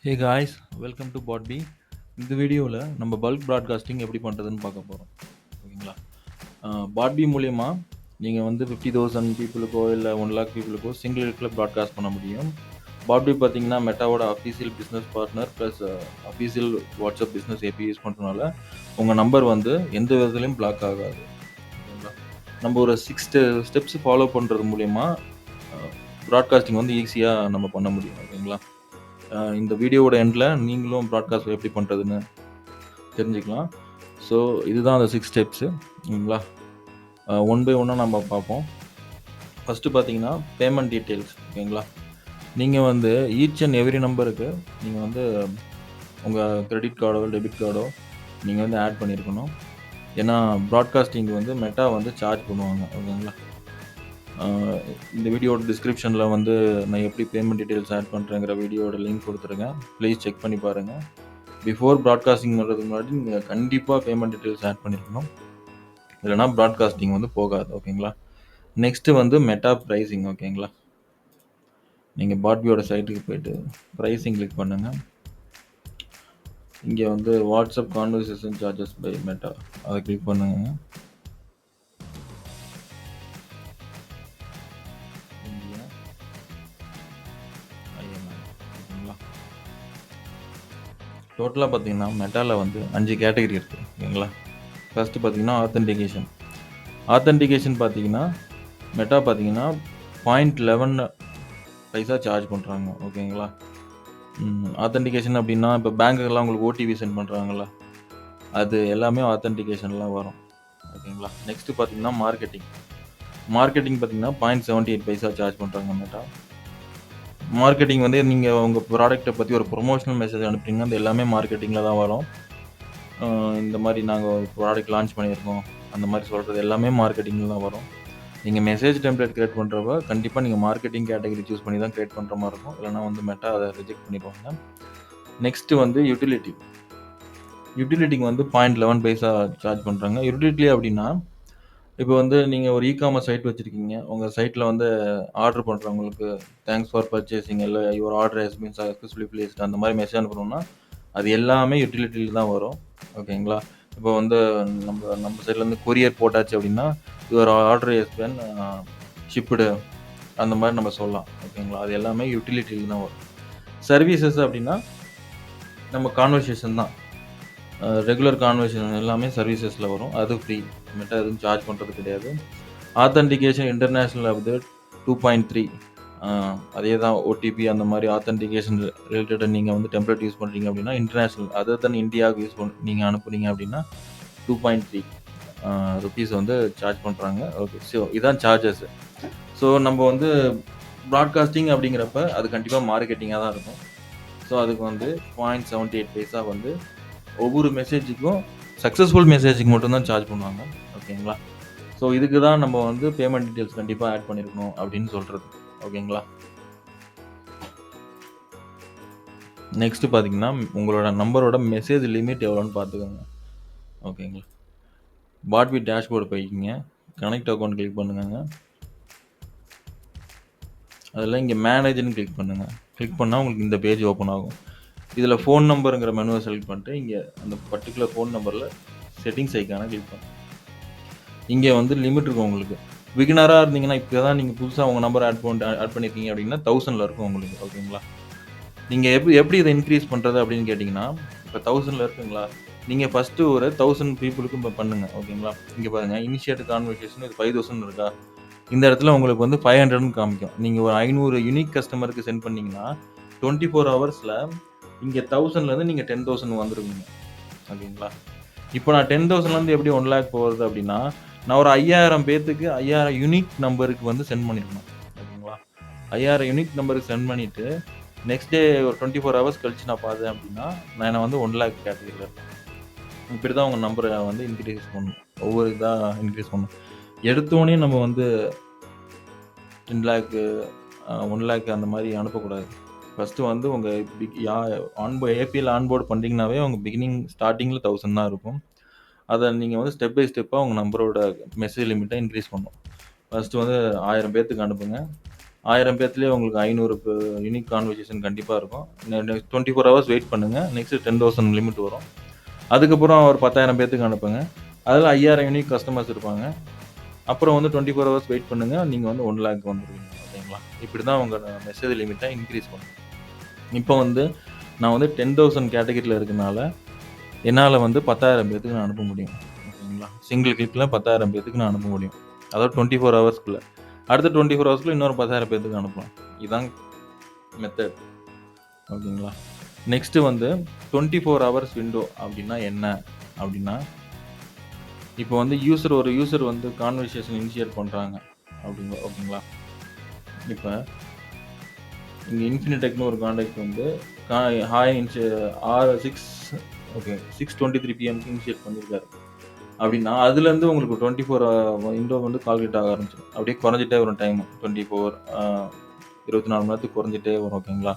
Hey guys, welcome to Botbee. இந்த வீடியோவில் நம்ம பல்க் ப்ராட்காஸ்டிங் எப்படி பண்ணுறதுன்னு பார்க்க போகிறோம். ஓகேங்களா? பாட்பி மூலயமா நீங்கள் வந்து 50,000 பீப்புளுக்கோ இல்லை 1 lakh பீப்புளுக்கோ சிங்கிள் இடத்துல ப்ராட்காஸ்ட் பண்ண முடியும். பாட்பி பார்த்தீங்கன்னா மெட்டாவோட official business partner plus official WhatsApp business API use பண்ணுறதுனால உங்கள் நம்பர் வந்து எந்த விதத்துலையும் பிளாக் ஆகாது. ஓகேங்களா? நம்ம ஒரு 6 ஸ்டெப்ஸ் ஃபாலோ பண்ணுறது மூலயமா ப்ராட்காஸ்டிங் வந்து ஈஸியாக நம்ம பண்ண முடியும். ஓகேங்களா? இந்த வீடியோவோட எண்டில் நீங்களும் ப்ராட்காஸ்ட் எப்படி பண்ணுறதுன்னு தெரிஞ்சுக்கலாம். ஸோ இதுதான் அந்த 6 ஸ்டெப்ஸு. ஓகேங்களா? ஒன் பை ஒன்னாக நம்ம பார்ப்போம். ஃபஸ்ட்டு பார்த்தீங்கன்னா பேமெண்ட் டீட்டெயில்ஸ். ஓகேங்களா? நீங்கள் வந்து ஈச் அண்ட் எவ்ரி நம்பருக்கு நீங்கள் வந்து உங்கள் கிரெடிட் கார்டோ டெபிட் கார்டோ நீங்கள் வந்து ஆட் பண்ணியிருக்கணும். ஏன்னா ப்ராட்காஸ்டிங் வந்து மெட்டா வந்து சார்ஜ் பண்ணுவாங்க. ஓகேங்களா? இந்த வீடியோட டிஸ்கிரிப்ஷனில் வந்து நான் எப்படி பேமெண்ட் டீட்டெயில்ஸ் ஆட் பண்ணுறேங்கிற வீடியோட லிங்க் கொடுத்துருக்கேன். ப்ளீஸ் செக் பண்ணி பாருங்கள். பிஃபோர் ப்ராட்காஸ்டிங் பண்ணுறதுக்கு முன்னாடி நீங்கள் கண்டிப்பாக பேமெண்ட் டீட்டெயில்ஸ் ஆட் பண்ணியிருக்கணும். இல்லைனா ப்ராட்காஸ்டிங் வந்து போகாது. ஓகேங்களா? நெக்ஸ்ட்டு வந்து மெட்டா ப்ரைஸிங். ஓகேங்களா? நீங்கள் பாட்பியோட சைட்டுக்கு போய்ட்டு ப்ரைஸிங் கிளிக் பண்ணுங்கள். இங்கே வந்து WhatsApp conversation charges by Meta அதை கிளிக் பண்ணுங்க. டோட்டலாக பார்த்தீங்கன்னா மெட்டாவில் வந்து 5 கேட்டகரி இருக்குது. ஓகேங்களா? ஃபஸ்ட்டு பார்த்தீங்கன்னா ஆத்தென்டிகேஷன் பார்த்தீங்கன்னா மெட்டா பார்த்தீங்கன்னா 0.11 பைசா சார்ஜ் பண்ணுறாங்க. ஓகேங்களா? ஆத்தென்டிகேஷன் அப்படின்னா இப்போ பேங்க்குக்கெல்லாம் உங்களுக்கு ஓடிபி சென்ட் பண்ணுறாங்களா, அது எல்லாமே ஆத்தென்டிகேஷன்லாம் வரும். ஓகேங்களா? நெக்ஸ்ட்டு பார்த்தீங்கன்னா மார்க்கெட்டிங் பார்த்தீங்கன்னா 0.78 பைசா சார்ஜ் பண்ணுறாங்க மெட்டா. மார்க்கெட்டிங் வந்து நீங்கள் உங்கள் ப்ராடக்ட்டை பற்றி ஒரு ப்ரொமோஷனல் மெசேஜ் அனுப்புறீங்கன்னா அது எல்லாமே மார்க்கெட்டிங்கில் தான் வரும். இந்த மாதிரி நாங்கள் ப்ராடக்ட் லான்ச் பண்ணியிருக்கோம் அந்த மாதிரி சொல்கிறது எல்லாமே மார்க்கெட்டிங்கில் தான் வரும். நீங்கள் மெசேஜ் டெம்ப்ளேட் கிரியேட் பண்ணுறப்ப கண்டிப்பாக நீங்கள் மார்க்கெட்டிங் கேட்டகரி சூஸ் பண்ணி தான் கிரியேட் பண்ணுற மாதிரி இருக்கும். இல்லைனா வந்து மெட்டா அதை ரிஜெக்ட் பண்ணிடுவாங்க. நெக்ஸ்ட்டு வந்து யூட்டிலிட்டிக்கு வந்து 0.11 பைசா சார்ஜ் பண்ணுறாங்க. யூட்டிலிட்டி அப்படின்னா இப்போ வந்து நீங்கள் ஒரு இ-காமர்ஸ் சைட் வச்சுருக்கீங்க. உங்கள் சைட்டில் வந்து ஆர்டர் பண்ணுறவங்களுக்கு தேங்க்ஸ் ஃபார் பர்ச்சேசிங் இல்லை your order has been successfully placed அந்த மாதிரி மெசேஜ் அனுப்பணும்னா அது எல்லாமே யூட்டிலிட்டியில் தான் வரும். ஓகேங்களா? இப்போ வந்து நம்ம சைட்லேருந்து கொரியர் போட்டாச்சு அப்படின்னா your order has been shift அந்த மாதிரி நம்ம சொல்லலாம். ஓகேங்களா? அது எல்லாமே யூட்டிலிட்டியில் தான் வரும். சர்வீசஸ் அப்படின்னா நம்ம கான்வர்சேஷன் தான், ரெகுலர் கான்வர்சேஷன் எல்லாமே சர்வீசஸில் வரும். அது ஃப்ரீ. மெட்டா எதுவும் சார்ஜ் பண்ணுறது கிடையாது. ஆத்தென்டிகேஷன் இன்டர்நேஷ்னல் அப்டேட் 2.3 அதே தான். ஓடிபி அந்த மாதிரி ஆத்தென்டிகேஷன் ரிலேட்டட் நீங்கள் வந்து டெம்ப்ளேட் யூஸ் பண்ணுறீங்க அப்படின்னா இன்டர்நேஷ்னல் அதர் தென் இந்தியாவுக்கு யூஸ் நீங்கள் அனுப்புனீங்க அப்படின்னா 2.3 ருபீஸ் வந்து சார்ஜ் பண்ணுறாங்க. ஓகே, ஸோ இதான் சார்ஜஸ். ஸோ நம்ம வந்து ப்ராட்காஸ்டிங் அப்படிங்கிறப்ப அது கண்டிப்பாக மார்க்கெட்டிங்காக தான் இருக்கும். ஸோ அதுக்கு வந்து 0.78 பைசா வந்து ஒவ்வொரு மெசேஜுக்கும் சக்ஸஸ்ஃபுல் மெசேஜுக்கு மட்டும்தான் சார்ஜ் பண்ணுவாங்க. ஓகேங்களா? ஸோ இதுக்கு தான் நம்ம வந்து பேமெண்ட் டீட்டெயில்ஸ் கண்டிப்பாக ஆட் பண்ணியிருக்கணும் அப்படின்னு சொல்கிறது. ஓகேங்களா? நெக்ஸ்ட்டு பார்த்தீங்கன்னா உங்களோட நம்பரோட மெசேஜ் லிமிட் எவ்வளோன்னு பார்த்துக்கோங்க. ஓகேங்களா? Botbee dashboard போய்க்கிங்க. Connect account click பண்ணுங்க. அதில் இங்கே மேனேஜர்னு கிளிக் பண்ணுங்கள். கிளிக் பண்ணால் உங்களுக்கு இந்த பேஜ் ஓப்பன் ஆகும். இதில் ஃபோன் நம்பருங்கிற மெனுவை செலக்ட் பண்ணிட்டு இங்கே அந்த பர்டிகுலர் ஃபோன் நம்பரில் செட்டிங்ஸ் ஐக்கான கிளிக் பண்ணுங்கள். இங்கே வந்து லிமிட் இருக்கும் உங்களுக்கு. பிகினராக இருந்தீங்கன்னா இப்போ தான் நீங்கள் புதுசாக உங்கள் நம்பர் ஆட் பண்ணியிருக்கீங்க அப்படின்னா 1000 இருக்கும் உங்களுக்கு. ஓகேங்களா? நீங்கள் எப்படி இதை இன்க்ரீஸ் பண்ணுறது அப்படின்னு கேட்டிங்கன்னா இப்போ 1000 இருக்குங்களா, நீங்கள் ஃபஸ்ட்டு ஒரு 1000 பீப்புளுக்கு இப்போ பண்ணுங்கள். ஓகேங்களா? இங்கே பாருங்கள், இனிஷியேட் கான்வர்சேஷன் இது 5000 இருக்கா, இந்த இடத்துல உங்களுக்கு வந்து 500ன்னு காமிக்கும். நீங்கள் ஒரு 500 யூனிக் கஸ்டமருக்கு சென்ட் பண்ணிங்கன்னா 24 ஹவர்ஸில் இங்கே 1000லேருந்து நீங்கள் 10,000 வந்துருவீங்க. ஓகேங்களா? இப்போ நான் 10,000லேருந்து எப்படி 1 lakh போகிறது அப்படின்னா நான் ஒரு 5000 பேர்த்துக்கு 5000 யூனிக் நம்பருக்கு வந்து சென்ட் பண்ணியிருக்கணும். ஓகேங்களா? 5000 யூனிக் நம்பருக்கு சென்ட் பண்ணிவிட்டு நெக்ஸ்ட் டே ஒரு 24 ஹவர்ஸ் கழிச்சு நான் பார்த்தேன் அப்படின்னா நான் வந்து 1 lakh கேட்டகரியில் இருக்கேன். இப்படி தான் உங்கள் நம்பரை வந்து இன்க்ரீஸ் பண்ணணும். ஒவ்வொரு இதாக இன்க்ரீஸ் பண்ணணும். எடுத்தோடனே நம்ம வந்து 10 lakh 1 lakh அந்த மாதிரி அனுப்பக்கூடாது. ஃபஸ்ட்டு வந்து உங்கள் ஏபிஎல் ஆன்போர்ட் பண்ணிங்கனாவே உங்கள் பிகினிங் ஸ்டார்டிங்கில் 1000 தான் இருக்கும். அதை நீங்கள் வந்து ஸ்டெப் பை ஸ்டெப்பாக உங்கள் நம்பரோட மெசேஜ் லிமிட்டை இன்க்ரீஸ் பண்ணணும். ஃபஸ்ட்டு வந்து 1000 பேர்த்துக்கு அனுப்புங்க. 1000 பேத்துலேயே உங்களுக்கு 500 யூனிக் கான்வர்சேஷன் கண்டிப்பாக இருக்கும். 24 ஹவர்ஸ் வெயிட் பண்ணுங்கள். நெக்ஸ்ட்டு 10,000 லிமிட் வரும். அதுக்கப்புறம் ஒரு 10,000 பேத்துக்கு அனுப்புங்க. அதில் 5000 யூனிக் கஸ்டமர்ஸ் இருப்பாங்க. அப்புறம் வந்து 24 ஹவர்ஸ் வெயிட் பண்ணுங்கள். நீங்கள் வந்து 1 லேக் வந்துடுவீங்க. ஓகேங்களா? இப்படி தான் உங்கள் மெசேஜ் லிமிட்டை இன்க்ரீஸ் பண்ணும். இப்போ வந்து நான் வந்து 10,000 கேட்டகரியில் இருக்கனால என்னால் வந்து 10,000 பேத்துக்கு நான் அனுப்ப முடியும். ஓகேங்களா? சிங்கிள் கிளிக்கில் 10,000 பேத்துக்கு நான் அனுப்ப முடியும். அதாவது 24 ஹவர்ஸ்க்குள்ளே. அடுத்த 24 ஹவர்ஸ்க்குள்ளே இன்னொரு 10,000 பேத்துக்கு அனுப்பலாம். இதுதான் மெத்தட். ஓகேங்களா? நெக்ஸ்ட்டு வந்து 24 ஹவர்ஸ் விண்டோ அப்படின்னா என்ன அப்படின்னா, இப்போ வந்து ஒரு யூசர் வந்து கான்வர்சேஷன் இனிஷியேட் பண்ணுறாங்க ஓகேங்களா? இப்போ இங்கே இன்ஃபினிடெக்னு ஒரு கான்டாக்ட் வந்து ஹாய் 6:23 PM இனிஷியேட் பண்ணியிருக்காரு அப்படின்னா, அதுலேருந்து உங்களுக்கு 24 விண்டோ வந்து கால்குலேட் ஆக ஆரம்பிச்சிடும். அப்படியே குறைஞ்சிட்டே வரும் டைம். 24 24 மணி நேரத்துக்கு குறைஞ்சிட்டே வரும். ஓகேங்களா?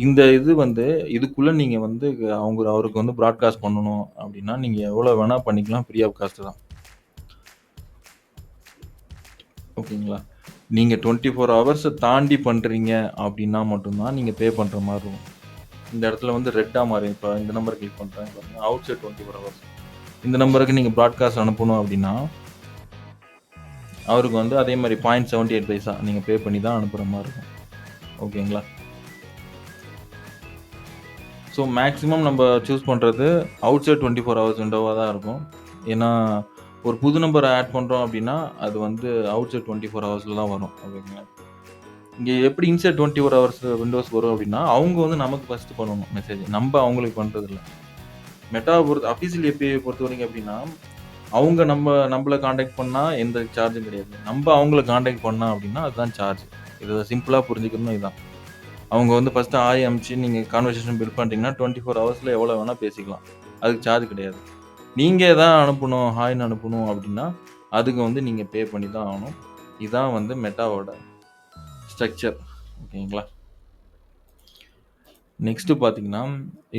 இந்த இது வந்து இதுக்குள்ளே நீங்கள் வந்து அவருக்கு வந்து ப்ராட்காஸ்ட் பண்ணணும் அப்படின்னா, நீங்கள் எவ்வளோ வேணால் பண்ணிக்கலாம். ஃப்ரீ ஆஃப் காஸ்ட் தான். ஓகேங்களா? நீங்கள் 24 ஹவர்ஸை தாண்டி பண்ணுறீங்க அப்படின்னா மட்டும்தான் நீங்கள் பே பண்ணுற மாதிரி இருக்கும். இந்த இடத்துல வந்து ரெட்டாக மாறி, இப்போ இந்த நம்பர் கிளிக் பண்ணுறேன் பாருங்கள், அவுட் சைட் 24 ஹவர்ஸ். இந்த நம்பருக்கு நீங்கள் ப்ராட்காஸ்ட் அனுப்பணும் அப்படின்னா அவருக்கு வந்து அதே மாதிரி 0.78 பைசா நீங்கள் பே பண்ணி தான் அனுப்புகிற மாதிரி இருக்கும். ஓகேங்களா? ஸோ மேக்ஸிமம் நம்ம சூஸ் பண்ணுறது அவுட் சைட் 24 ஹவர்ஸ் விண்டோவாக தான் இருக்கும். ஏன்னா ஒரு புது நம்பரை ஆட் பண்ணுறோம் அப்படின்னா அது வந்து அவுட் சைட் 24 ஹவர்ஸில் தான் வரும். ஓகேங்களா? இங்கே எப்படி இன்சைட் 24 ஹவர்ஸ் விண்டோஸ் வரும் அப்படின்னா, அவங்க வந்து நமக்கு ஃபஸ்ட்டு பண்ணணும் மெசேஜ். நம்ம அவங்களுக்கு பண்ணுறதில்ல. மெட்டாவை பொறுத்த அஃபீஷியல் ஏபிஐ பொறுத்த வரைக்கும் எப்படின்னா, அவங்க நம்மளை காண்டாக்ட் பண்ணால் எந்த சார்ஜும் கிடையாது. நம்ம அவங்கள காண்டாக்ட் பண்ணால் அப்படின்னா அதுதான் சார்ஜ். இதை சிம்பிளாக புரிஞ்சுக்கணும். இதுதான் அவங்க வந்து ஃபஸ்ட்டு அனுப்பிச்சு நீங்கள் கான்வர்சேஷன் பில்ட் பண்ணுறீங்கன்னா 24 ஹவர்ஸில் எவ்வளோ வேணால் பேசிக்கலாம். அதுக்கு சார்ஜ் கிடையாது. நீங்கள் எதாவது அனுப்பணும், ஹாய்னு அனுப்பணும் அப்படின்னா அதுக்கு வந்து நீங்கள் பே பண்ணி தான் ஆகணும். இதுதான் வந்து மெட்டாவோட ஸ்ட்ரக்சர். ஓகேங்களா? நெக்ஸ்ட்டு பார்த்தீங்கன்னா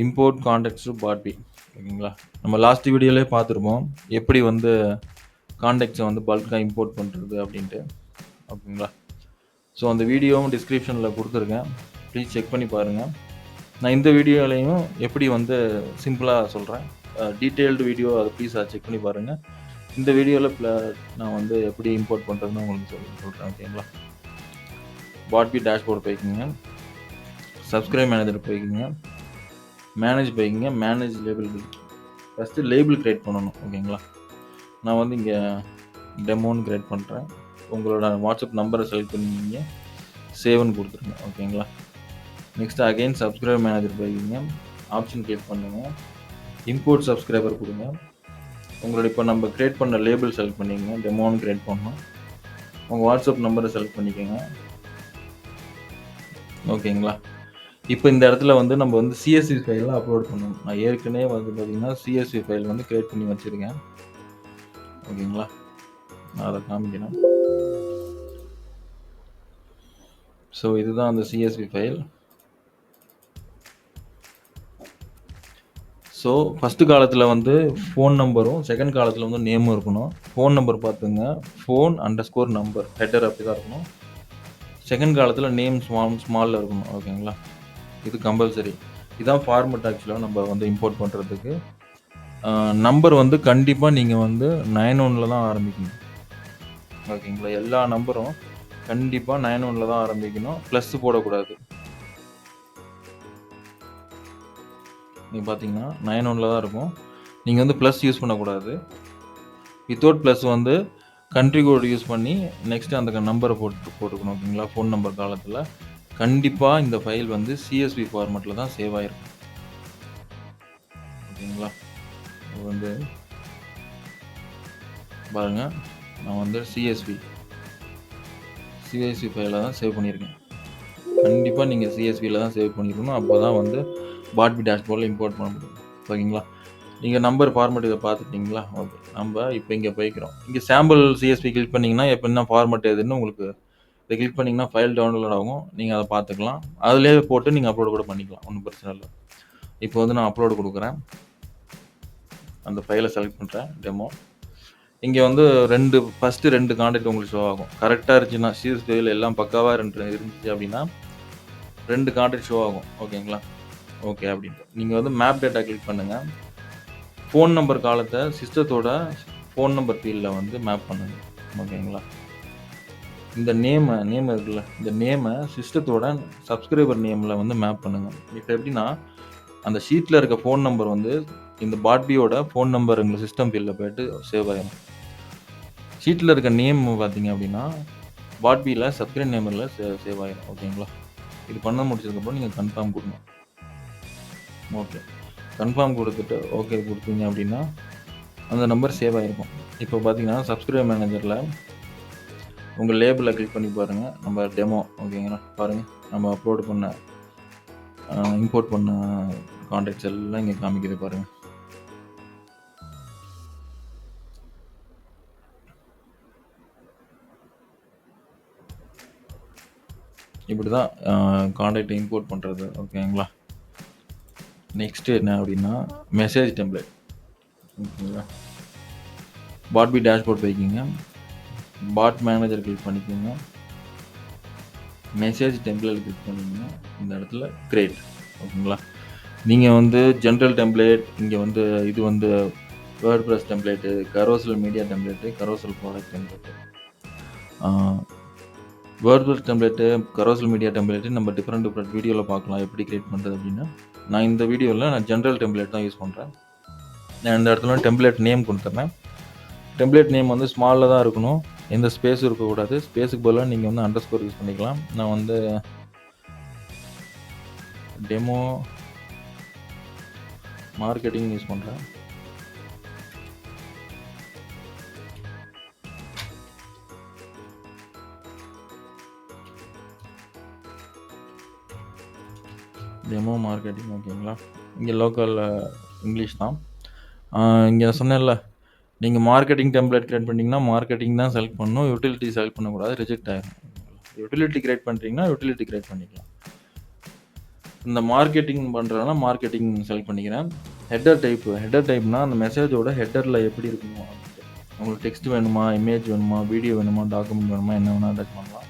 இம்போர்ட் கான்டாக்ட்ஸ் டு பாட்பி. ஓகேங்களா? நம்ம லாஸ்ட் வீடியோலேயே பார்த்துருப்போம் எப்படி வந்து கான்டாக்ட்ஸை வந்து பல்காக இம்போர்ட் பண்ணுறது அப்படின்ட்டு. ஓகேங்களா? ஸோ அந்த வீடியோவும் டிஸ்கிரிப்ஷனில் கொடுத்துருக்கேன். ப்ளீஸ் செக் பண்ணி பாருங்கள். நான் இந்த வீடியோலையும் எப்படி வந்து சிம்பிளாக சொல்கிறேன். டீட்டெயில்டு வீடியோ அதை ப்ளீஸ் அதை செக் பண்ணி பாருங்கள். இந்த வீடியோவில் நான் வந்து எப்படி இம்போர்ட் பண்ணுறதுன்னு உங்களுக்கு சொல்கிறேன். ஓகேங்களா? பாட்பி டேஷ்போர்டு போய்க்குங்க, சப்ஸ்கிரைப் மேனேஜர் போய்க்குங்க, மேனேஜ் போய்க்குங்க, manage label. First label create பண்ணணும். ஓகேங்களா? நான் வந்து இங்கே டெமோன்னு க்ரியேட் பண்ணுறேன். உங்களோட வாட்ஸ்அப் நம்பரை செலக்ட் பண்ணிங்க, சேவ்னு கொடுத்துருங்க. ஓகேங்களா? நெக்ஸ்ட் அகைன் சப்ஸ்கிரைப் மேனேஜர் போய்க்குங்க, ஆப்ஷன் கிளிக் பண்ணுங்கள், இம்போர்ட் சப்ஸ்கிரைபர் கொடுங்க. உங்களோட இப்போ நம்ம க்ரியேட் பண்ண லேபிள் செலக்ட் பண்ணிக்கங்க, டெமோன்னு க்ரியேட் பண்ணணும். உங்கள் வாட்ஸ்அப் நம்பரை செலக்ட் பண்ணிக்கோங்க. ஓகேங்களா? இப்போ இந்த இடத்துல வந்து நம்ம வந்து சிஎஸ்வி ஃபைலில் அப்லோட் பண்ணணும். நான் ஏற்கனவே வந்து பார்த்திங்கன்னா சிஎஸ்வி ஃபைல் வந்து க்ரியேட் பண்ணி வச்சுருக்கேன். ஓகேங்களா? நான் அதை காமிக்கிறேன். ஸோ இதுதான் அந்த சிஎஸ்வி ஃபைல். ஸோ ஃபஸ்ட்டு காலத்தில் வந்து ஃபோன் நம்பரும், செகண்ட் காலத்தில் வந்து நேமும் இருக்கணும். ஃபோன் நம்பர் பார்த்துங்க, ஃபோன் _ நம்பர் ஹெட்டர் அப்படி தான் இருக்கணும். செகண்ட் காலத்தில் நேம் ஸ்மாலில் இருக்கணும். ஓகேங்களா? இது கம்பல்சரி. இதுதான் ஃபார்மெட் ஆக்சுவலாக நம்ம வந்து இம்போர்ட் பண்ணுறதுக்கு. நம்பர் வந்து கண்டிப்பாக நீங்கள் வந்து 91 தான் ஆரம்பிக்கணும். ஓகேங்களா? எல்லா நம்பரும் கண்டிப்பாக 91 தான் ஆரம்பிக்கணும். ப்ளஸ் போடக்கூடாது. நீங்கள் பார்த்தீங்கன்னா 91 தான் இருக்கும். நீங்கள் வந்து ப்ளஸ் யூஸ் பண்ணக்கூடாது. வித்தவுட் ப்ளஸ் வந்து கண்ட்ரி கோடு யூஸ் பண்ணி நெக்ஸ்ட்டு அந்த நம்பரை போட்டுக்கணும். ஓகேங்களா? ஃபோன் நம்பர் காலத்தில் கண்டிப்பாக இந்த ஃபைல் வந்து சிஎஸ்வி ஃபார்மெட்டில் தான் சேவ் ஆகிருக்கும். ஓகேங்களா? இது வந்து பாருங்கள், நான் வந்து சிஎஸ்வி ஃபைலில் தான் சேவ் பண்ணியிருக்கேன். கண்டிப்பாக நீங்கள் சிஎஸ்வியில் தான் சேவ் பண்ணியிருக்கணும். அப்போ தான் வந்து பாட்பி டேஷ்போர்டில் இம்போர்ட் பண்ண முடியும். ஓகேங்களா? நீங்கள் நம்பர் ஃபார்மெட் இதை பார்த்துட்டிங்களா? ஓகே, நம்ம இப்போ இங்கே போய்க்கிறோம். இங்கே சாம்பிள் சிஎஸ்வி கிளிக் பண்ணிங்கன்னா எப்போ என்ன ஃபார்மெட் எதுன்னு உங்களுக்கு இதை கிளிக் பண்ணிங்கன்னா ஃபைல் டவுன்லோட் ஆகும். நீங்கள் அதை பார்த்துக்கலாம். அதிலே போட்டு நீங்கள் அப்லோட் கூட பண்ணிக்கலாம். ஒன்றும் பிரச்சனை இல்லை. இப்போ வந்து நான் அப்லோடு கொடுக்குறேன். அந்த ஃபைலை செலக்ட் பண்ணுறேன், டெமோ. இங்கே வந்து ஃபஸ்ட்டு 2 கான்டாக்ட் உங்களுக்கு ஷோ ஆகும். கரெக்டாக இருந்துச்சுன்னா சீர்ஸ்கேல் எல்லாம் பக்காவாக இருந்துச்சு அப்படின்னா 2 கான்டாக்ட் ஷோ ஆகும். ஓகேங்களா? ஓகே அப்படின்ட்டு. நீங்கள் வந்து மேப் டேட்டா கிளிக் பண்ணுங்கள். ஃபோன் நம்பர் காலத்தை சிஸ்டத்தோட ஃபோன் நம்பர் ஃபீல்டில் வந்து மேப் பண்ணுங்க. ஓகேங்களா? இந்த நேம் இருக்குல்ல, இந்த நேமை சிஸ்டத்தோட சப்ஸ்கிரைபர் நேமில் வந்து மேப் பண்ணுங்கள். இப்போ எப்படின்னா அந்த ஷீட்டில் இருக்க ஃபோன் நம்பர் வந்து இந்த பாட்பியோட ஃபோன் நம்பர் எங்கள் சிஸ்டம் ஃபீல்டில் போய்ட்டு சேவ் ஆகிடும். ஷீட்டில் இருக்க நேம் பார்த்தீங்க அப்படின்னா பாட்பியில் சப்ஸ்கிரைப் நேமில் சேவ் ஆகிடும். ஓகேங்களா? இது பண்ண முடிச்சதுக்கப்புறம் நீங்கள் கன்ஃபார்ம் கொடுங்க. ஓகே, கன்ஃபார்ம் கொடுத்துட்டு ஓகே கொடுத்தீங்க அப்படின்னா அந்த நம்பர் சேவ் ஆகிருக்கும். இப்போ பார்த்தீங்கன்னா சப்ஸ்கிரைப் மேனேஜரில் உங்கள் லேபிளில் கிளிக் பண்ணி பாருங்கள். நம்ம டெமோ ஓகேங்களா பாருங்கள். நம்ம அப்லோட் பண்ண இம்போர்ட் பண்ண கான்டாக்ட்ஸ் எல்லாம் இங்கே காமிக்குது பாருங்கள். இப்படி தான் கான்டாக்ட் இம்போர்ட் பண்ணுறது. ஓகேங்களா? நெக்ஸ்ட்டு என்ன அப்படின்னா மெசேஜ் டெம்ப்ளேட். ஓகேங்களா? பாட்பி டேஷ்போர்ட் போய்க்கிங்க, பாட் மேனேஜர் கிளிக் பண்ணிக்கோங்க, மெசேஜ் டெம்ப்ளேட் கிளிக் பண்ணிங்கன்னா இந்த இடத்துல கிரியேட். ஓகேங்களா? நீங்கள் வந்து ஜென்ரல் டெம்ப்ளேட், இங்கே வந்து இது வந்து WordPress template, carousel media template, carousel product template. WordPress template, carousel media template நம்ம டிஃப்ரெண்ட் வீடியோவில் பார்க்கலாம் எப்படி கிரியேட் பண்ணுறது அப்படின்னா. நான் இந்த வீடியோவில் நான் ஜென்ரல் டெம்ப்ளேட் தான் யூஸ் பண்ணுறேன். நான் இந்த இடத்துல டெம்ப்ளேட் நேம் கொடுத்துட்றேன். டெம்ப்ளேட் நேம் வந்து ஸ்மாலில் தான் இருக்கணும், எந்த ஸ்பேஸும் இருக்கக்கூடாது. ஸ்பேஸுக்கு பதிலாக நீங்கள் வந்து அண்டர்ஸ்கோர் யூஸ் பண்ணிக்கலாம். நான் வந்து டெமோ மார்க்கெட்டிங் யூஸ் பண்ணுறேன். Demo marketing. ஓகேங்களா? இங்கே லோக்கல் இங்கிலீஷ் தான். இங்கே சொன்னேன்ல, நீங்கள் மார்க்கெட்டிங் டெம்ப்ளேட் கிரியேட் பண்ணிங்கன்னா மார்க்கெட்டிங் தான் செலக்ட் பண்ணணும், யூட்டிலிட்டி செலக்ட் பண்ணக்கூடாது, ரிஜெக்ட் ஆகிடும். யூட்டிலிட்டி கிரியேட் பண்ணுறீங்கன்னா யூட்டிலிட்டி கிரியேட் பண்ணிக்கலாம். இந்த மார்க்கெட்டிங் பண்ணுறதுனால மார்க்கெட்டிங் செலக்ட் பண்ணிக்கிறேன். ஹெட்டர் டைப்னா அந்த மெசேஜோட ஹெட்டரில் எப்படி இருக்குமோ, உங்களுக்கு டெக்ஸ்ட் வேணுமா, இமேஜ் வேணுமா, வீடியோ வேணுமா, டாக்குமெண்ட் வேணுமா, என்ன வேணால் அட்டாச் பண்ணலாம்.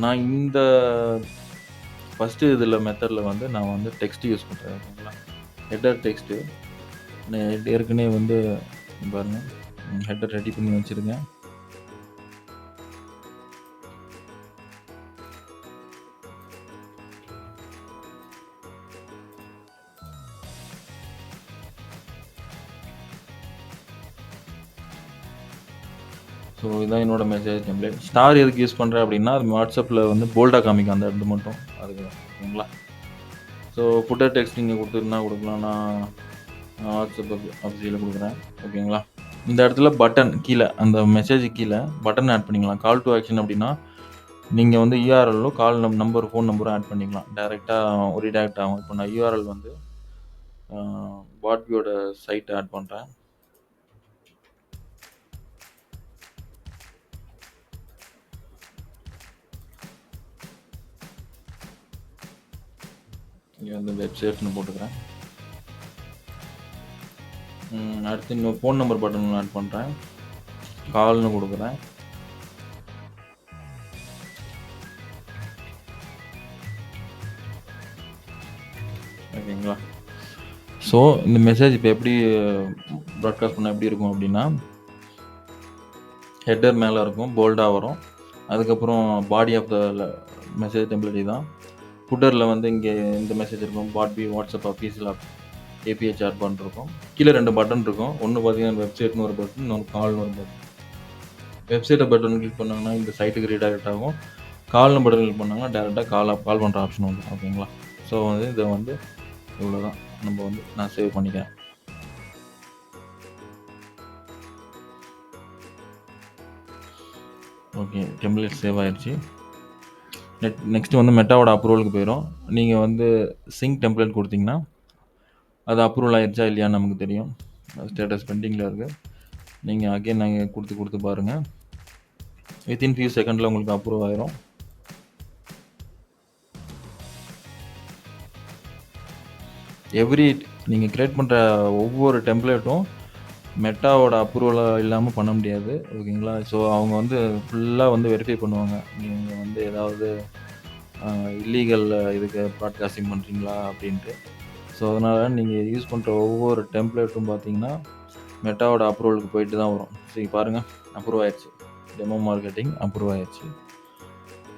நான் இந்த ஃபஸ்ட்டு இதில் மெத்தடில் வந்து நான் வந்து டெக்ஸ்ட் யூஸ் பண்ணுறேன். ஓகேங்களா? ஹெட்டர் டெக்ஸ்ட்டு நான் ஏற்கனவே வந்து பாருங்கள் ஹெட்டர் ரெடி பண்ணி வச்சுருங்க. ஸோ இதான் என்னோடய மெசேஜ் டெம்ப்ளேட். ஸ்டார் எதுக்கு யூஸ் பண்ணுறேன் அப்படின்னா அது வாட்ஸ்அப்பில் வந்து போல்டாக காமிக்கும் அந்த இடத்து மட்டும், அதுக்கு தான். ஓகேங்களா? ஸோ ஃபுட்டர் டெக்ஸ்ட் நீங்கள் கொடுத்துருந்தா கொடுக்கலாம், நான் வாட்ஸ்அப் அஃபிஷியலில் கொடுக்குறேன். ஓகேங்களா? இந்த இடத்துல பட்டன் கீழே, அந்த மெசேஜ் கீழே பட்டன் ஆட் பண்ணிக்கலாம். கால் டு ஆக்ஷன் அப்படின்னா நீங்கள் வந்து யூஆர்எல்லோ கால் நம்பர் ஃபோன் நம்பரும் ஆட் பண்ணிக்கலாம். டைரெக்டாக ரீடைரக்ட் ஆகும். இப்போ நான் யூஆர்எல் வந்து பாட்பியோட சைட்டை ஆட் பண்ணுறேன். இங்கே வந்து வெப்சைட்னு போட்டுக்கிறேன். அடுத்து இன்னும் ஃபோன் நம்பர் பட்டன் ஆட் பண்ணுறேன், கால்னு கொடுக்குறேன். ஓகேங்களா? ஸோ இந்த மெசேஜ் இப்போ எப்படி ப்ராட்காஸ்ட் பண்ணால் எப்படி இருக்கும் அப்படின்னா ஹெட்டர் மேலே இருக்கும், போல்டாக வரும். அதுக்கப்புறம் body of the message template தான். ஃபுட்டரில் வந்து இங்கே இந்த மெசேஜ் இருக்கும், பாட்பி வாட்ஸ்அப் அஃபீஷியல் ஏபிஐ சாட் பண்ணிருக்கும். கீழே 2 பட்டன் இருக்கும். ஒன்று பார்த்தீங்கன்னா வெப்சைட்னு ஒரு பட்டன், இன்னொன்று கால்னு ஒரு பட்டன். வெப்சைட்டை பட்டன் கிளிக் பண்ணாங்கன்னா இந்த சைட்டுக்கு ரீடைரக்ட் ஆகும். கால்னு பட்டன் கிளிக் பண்ணாங்கன்னா டேரெக்டாக கால் பண்ணுற ஆப்ஷன் உண்டு. ஓகேங்களா? ஸோ வந்து இதை வந்து இவ்வளோ தான் நம்ம வந்து நான் சேவ் பண்ணிக்கிறேன். ஓகே, டெம்ப்ளேட் சேவ் ஆயிடுச்சு. நெக்ஸ்ட்டு வந்து மெட்டாவோட அப்ரூவலுக்கு போயிடும். நீங்கள் வந்து சிங்க் டெம்ப்ளேட் கொடுத்தீங்கன்னா அது அப்ரூவல் ஆயிடுச்சா இல்லையான்னு நமக்கு தெரியும். ஸ்டேட்டஸ் பெண்டிங்கில் இருக்குது. நீங்கள் அகைன் நாங்கள் கொடுத்து பாருங்கள். வித்தின் ஃபியூ செகண்டில் உங்களுக்கு அப்ரூவ் ஆயிரும். நீங்கள் கிரியேட் பண்ணுற ஒவ்வொரு டெம்ப்ளேட்டும் மெட்டாவோட அப்ரூவல் இல்லாமல் பண்ண முடியாது. ஓகேங்களா? ஸோ அவங்க வந்து ஃபுல்லாக வந்து வெரிஃபை பண்ணுவாங்க. நீங்கள் வந்து ஏதாவது இல்லீகல் இதுக்கு ப்ராட்காஸ்டிங் பண்ணுறீங்களா அப்படின்ட்டு. ஸோ அதனால் நீங்கள் யூஸ் பண்ணுற ஒவ்வொரு டெம்ப்ளேட்டும் பார்த்தீங்கன்னா மெட்டாவோட அப்ரூவலுக்கு போயிட்டு தான் வரும். சரி பாருங்கள், அப்ரூவ் ஆயிடுச்சு. டெமோ மார்க்கெட்டிங் அப்ரூவ் ஆயிடுச்சு.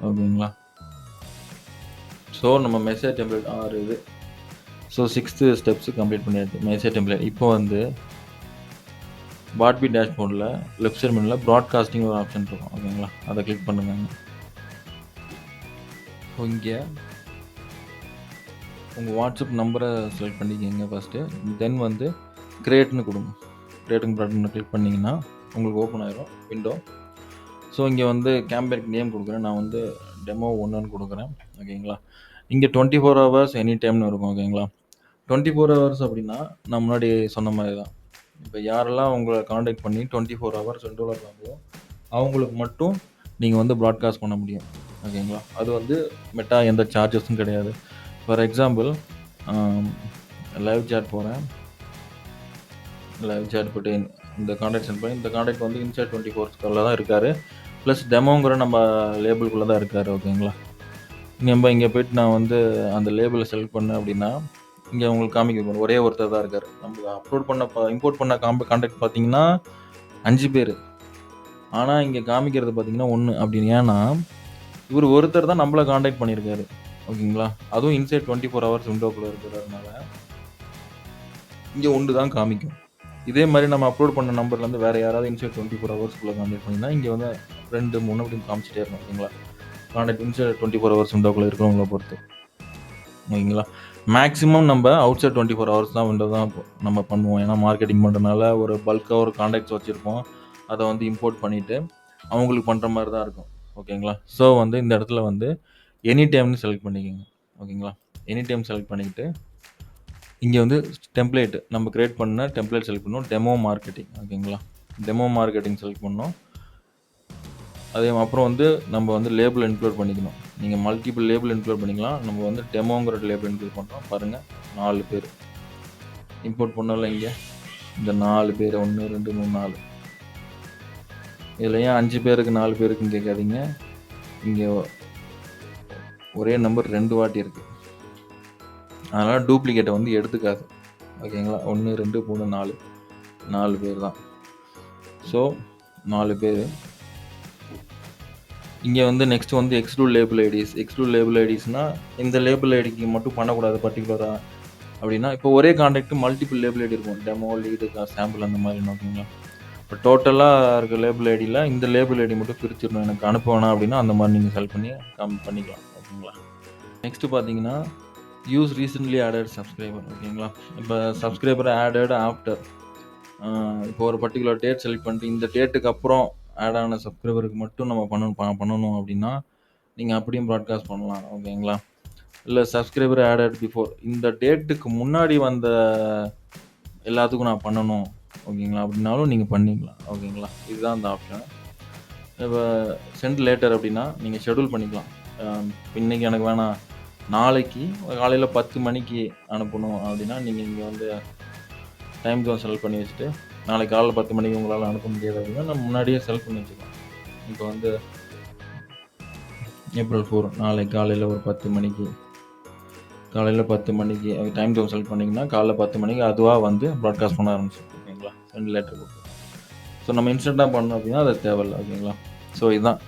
ஓகேங்களா? ஸோ நம்ம மெசேஜ் டெம்ப்ளேட் 6 இது. ஸோ 6th ஸ்டெப்ஸ் கம்ப்ளீட் பண்ணியாச்சு. Message template. இப்போ வந்து பாட்பி டேஷ்போர்டில் லெஃப்ட் சைட் மெனுவில் ப்ராட்காஸ்டிங் ஒரு ஆப்ஷன் இருக்கும். ஓகேங்களா? அதை கிளிக் பண்ணுங்க. இங்கே உங்கள் வாட்ஸ்அப் நம்பரை செலக்ட் பண்ணிக்கோங்க ஃபஸ்ட்டு. தென் வந்து கிரியேட்னு கொடுங்க. கிரியேட்டிங் பட்டனை கிளிக் பண்ணிங்கன்னா உங்களுக்கு ஓப்பன் ஆயிரும் விண்டோ. ஸோ இங்கே வந்து கேம்பெயின் நேம் கொடுக்குறேன். நான் வந்து டெமோ 1ன்னு கொடுக்குறேன். ஓகேங்களா? இங்கே 24 hours எனி டைம்னு இருக்கும். ஓகேங்களா? 24 hours அப்படின்னா நான் முன்னாடி சொன்ன மாதிரி தான். இப்போ யாரெல்லாம் உங்களை காண்டாக்ட் பண்ணி 24 hours $2 அவங்களுக்கு மட்டும் நீங்கள் வந்து ப்ராட்காஸ்ட் பண்ண முடியும். ஓகேங்களா? அது வந்து மெட்டா எந்த சார்ஜஸும் கிடையாது. ஃபார் எக்ஸாம்பிள் லைவ் சேட் போகிறேன். லைவ் சேட் போய்ட்டு இந்த காண்டாக்ட் சென்ட் பண்ணி, இந்த காண்டாக்ட் வந்து இன்சைட் 24 தான் இருக்கார். ப்ளஸ் டெமோங்கிற நம்ம லேபிள்குள்ளே தான் இருக்கார். ஓகேங்களா? நம்ம இங்கே போய்ட்டு நான் வந்து அந்த லேபிளை செலக்ட் பண்ணேன் அப்படின்னா இங்கே உங்களுக்கு காமிக்க ஒரே ஒருத்தர் தான் இருக்கார். நம்ம அப்லோட் பண்ண இம்போர்ட் பண்ண காண்டாக்ட் பார்த்தீங்கன்னா 5 பேர். ஆனால் இங்கே காமிக்கிறது பார்த்தீங்கன்னா 1 அப்படின்னு. ஏன்னா இவர் ஒருத்தர் தான் நம்மளை காண்டாக்ட் பண்ணியிருக்காரு. ஓகேங்களா? அதுவும் இன்சைட் 24 hours விண்டோக்குள்ளே இருக்கிறதுனால இங்கே 1 தான் காமிக்கும். இதே மாதிரி நம்ம அப்லோட் பண்ண நம்பர்லேருந்து வேறு யாராவது இன்சைட் 24 hours காண்டாக்ட் பண்ணிங்கன்னா இங்கே வந்து 2, 3 அப்படின்னு காமிச்சிட்டே இருக்கும். ஓகேங்களா? காண்டாக்ட் இன்சைட் 24 hours விண்டோக்குள்ளே இருக்கிறவங்கள பொறுத்து. ஓகேங்களா? மேக்ஸிமம் நம்ம அவுட் சைட் 24 hours தான் விண்டோ தான் நம்ம பண்ணுவோம். ஏன்னா மார்க்கெட்டிங் பண்ணுறதுனால ஒரு பல்காக ஒரு காண்டாக்ட்ஸ் வச்சுருப்போம். அதை வந்து இம்போர்ட் பண்ணிவிட்டு அவங்களுக்கு பண்ணுற மாதிரி தான் இருக்கும். ஓகேங்களா? ஸோ வந்து இந்த இடத்துல வந்து எனி டைம்னு செலக்ட் பண்ணிக்கோங்க. ஓகேங்களா? எனி டைம் செலக்ட் பண்ணிக்கிட்டு இங்கே வந்து டெம்ப்ளேட் நம்ம கிரியேட் பண்ண டெம்ப்ளேட் செலக்ட் பண்ணோம். Demo marketing. ஓகேங்களா? டெமோ மார்க்கெட்டிங் செலக்ட் பண்ணோம். அதே அப்புறம் வந்து நம்ம வந்து லேபிள் இன்க்ளூட் பண்ணிக்கணும். நீங்கள் மல்டிபிள் லேபிள் இன்க்ளூட் பண்ணிக்கலாம். நம்ம வந்து டெமோங்கிற லேபிள் இன்க்ளூட் பண்ணுறோம். பாருங்கள், 4 பேர் இம்போர்ட் பண்ணல. இங்கே இந்த 4 பேர் 1, 2, 3, 4. இதில் ஏன் 5 பேருக்கு 4 பேருக்குன்னு கேட்காதீங்க. இங்கே ஒரே நம்பர் 2 வாட்டி இருக்குது. அதனால் டூப்ளிகேட்டை வந்து எடுத்துக்காது. ஓகேங்களா? 1, 2, 3, 4 பேர் தான். ஸோ 4 பேர். இங்கே வந்து நெக்ஸ்ட் வந்து exclude label IDs. Exclude label ஐடிஸ்னால் இந்த லேபிள் ஐடிக்கு மட்டும் பண்ணக்கூடாது பர்டிகுலராக அப்படின்னா. இப்போ ஒரே காண்டாக்ட் மல்டிபிள் லேபிள் ஐடி இருக்கும். டெமோ, லீடு, சாம்பிள் அந்த மாதிரி. ஓகேங்களா? இப்போ டோட்டலாக இருக்க லேபிள் ஐடியில் இந்த லேபிள் ஐடி மட்டும் பிரிச்சிடணும். எனக்கு அனுப்ப வேணாம் அப்படின்னா அந்த மாதிரி நீங்கள் செலக்ட் பண்ணி பண்ணிக்கலாம். ஓகேங்களா? நெக்ஸ்ட்டு பார்த்தீங்கன்னா யூஸ் ரீசென்ட்லி ஆடட் சப்ஸ்கிரைபர். ஓகேங்களா? இப்போ சப்ஸ்கிரைபர் ஆடட் ஆஃப்டர் இப்போ ஒரு பர்டிகுலர் டேட் செலக்ட் பண்ணிட்டு இந்த டேட்டுக்கு அப்புறம் ஆட் ஆன சப்ஸ்கிரைபருக்கு மட்டும் நம்ம பண்ணணும் அப்படின்னா நீங்கள் அப்படியும் ப்ராட்காஸ்ட் பண்ணலாம். ஓகேங்களா? இல்லை சப்ஸ்கிரைபர் ஆடட் பிஃபோர் இந்த டேட்டுக்கு முன்னாடி வந்த எல்லாத்துக்கும் நான் பண்ணணும். ஓகேங்களா? அப்படின்னாலும் நீங்கள் பண்ணிக்கலாம். ஓகேங்களா? இதுதான் அந்த ஆப்ஷன். இப்போ சென்ட் லேட்டர் அப்படின்னா நீங்கள் ஷெடியூல் பண்ணிக்கலாம். இன்றைக்கி எனக்கு வேணாம், நாளைக்கு காலையில் 10 மணிக்கு அனுப்பணும் அப்படின்னா நீங்கள் இங்கே வந்து டைம் ஜோன் செலக்ட் பண்ணி வச்சுட்டு நாளைக்கு காலையில் 10 மணிக்கு உங்களால் அனுப்ப முடியாது அப்படின்னா நம்ம முன்னாடியே செலக்ட் பண்ணி வச்சுக்கலாம். இப்போ வந்து April 4 நாளைக்கு காலையில் ஒரு 10 மணிக்கு, காலையில் 10 மணிக்கு டைம் ஜோன் செலக்ட் பண்ணிங்கன்னா காலைல 10 மணிக்கு அதுவாக வந்து ப்ராட்காஸ்ட் பண்ண ஆரம்பிச்சிடும். ஓகேங்களா? சென்ட் லேட்டர் கொடுத்து. ஸோ நம்ம இன்ஸ்டண்ட்டாக பண்ணோம் அப்படின்னா அது தேவையில்லை. ஓகேங்களா? ஸோ இதுதான்